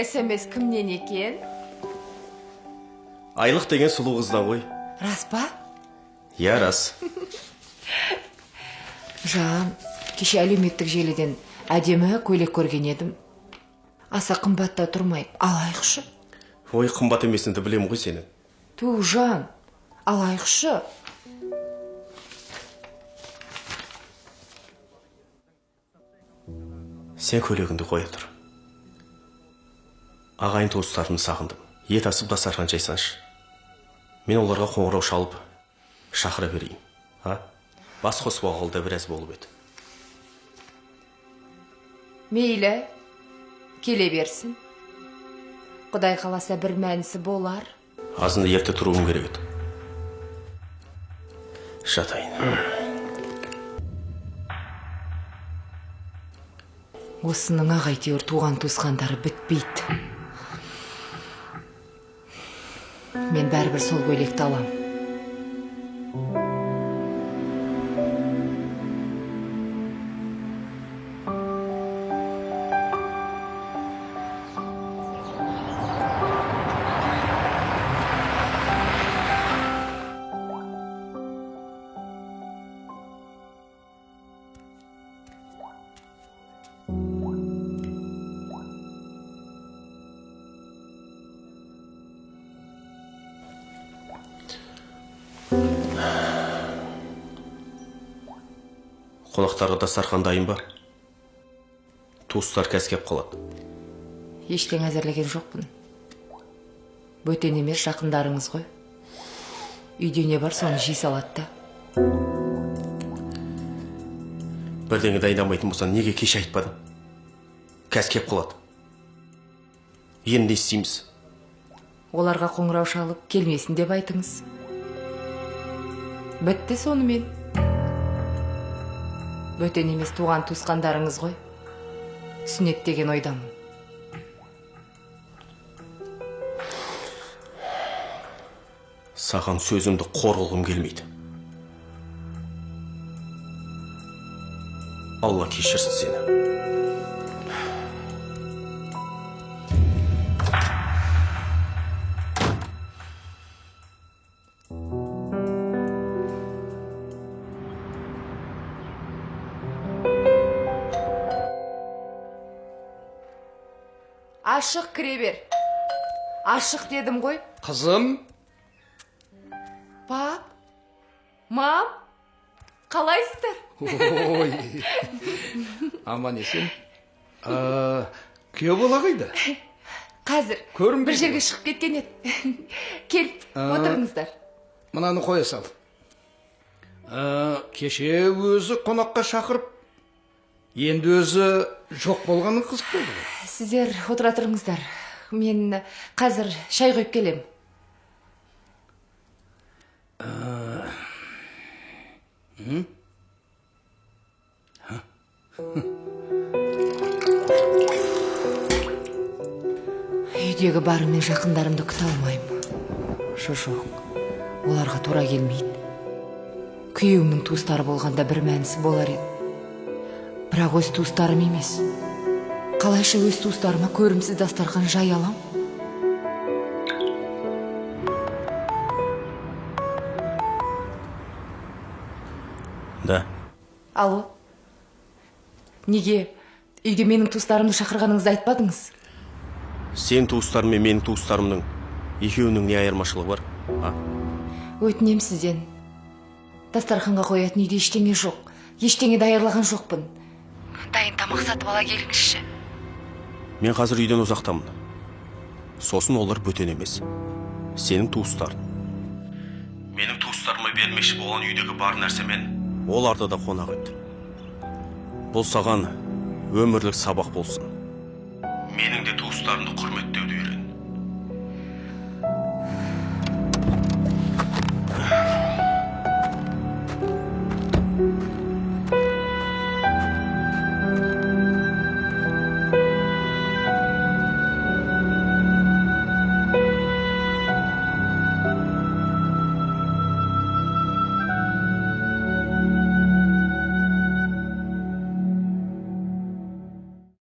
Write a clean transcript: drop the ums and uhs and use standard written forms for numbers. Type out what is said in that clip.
СМС кімнен екен? Айлық деген сұлу қыздан ғой. Рас па? Я, рас. Жан, кеше әлеуметтік желіден әдемі көйлек көрген едім. Аса қымбатта тұрмай, алайықшы. Ой, қымбат емесінді білем ғой сені. Ту, Жан, алайықшы. Сен көйлегіңді қоя тұр. Ағайын туыстарымды сағындым. Ет асып дастархан жайсаңшы. Мен оларға қоңырау шалып шақыра берейін. Бас қосып алғалы біраз болып еді. Мейлі, келе берсін. Құдай қаласа бір мәнісі болар. Азында ерте тұруым керек еді. Жатайын. Осының ағайтеуір туған туысқандары бітпейді. Мен бәрібір сол көйлекті алам. Қонақтарға дастархан дайын ба? Туыстар кәскеп қалады. Ештен әзірлеген жоқпын. Бөтен емес, жақындарыңыз ғой. Үйде не бар, соны жей салады да. Бірдеңе дайындамайтын болсаң, неге кеш айтпадың? Кәскеп қалады. Енді не істейміз? Оларға қоңырау шалып, келмесін деп айтыңыз. Бітті сонымен. Бөтен емес, туған туысқандарыңыз ғой. Сүннет деген ойдамын. Саған сөзімді қор қылғым келмейді. Алла кешірсін сені. Ашық кіре бер. Ашық дедім ғой. Қызым. Пап, мам, қалайсыздар? Ой, аман есен. Күйеу бала қайда? Қазір бір жерге шығып кеткен еді. Келіп, отырыңыздар. Мынаны қоя сал. Кеше өзі қонаққа шақырып, енді өзі жоқ болғанын қызық болды. Сіздер отыра тұрыңыздар. Мен қазір шай қойып келем. Үйдегі барымен жақындарымды күте алмаймын. Жоқ, оларға тура келмейді. Күйеуімнің туыстары болғанда бір мәнісі болар еді. Бірақ өз туыстарым емес. Қалайша өз туыстарыма көрімсіз дастархан жай алам? Да. Алло. Неге үйге менің туыстарымды шақырғаныңызды айтпадыңыз? Сен туыстарым мен менің туыстарымның екеуінің не айырмашылығы бар? Өтінем сізден. Дастарханға қоятын үйде ештеңе жоқ. Ештеңе даярлаған жоқпын. Дайын тамақ сатып ала келіңізші. Мен қазір үйден ұзақтамын. Сосын олар бөтен емес. Сенің туыстарың. Менің туыстарыма бермекші болған үйдегі бар нәрсемен оларды да қонақ ет. Бұл саған өмірлік сабақ болсын. Менің де туыстарымды құрметтеуді үйрен.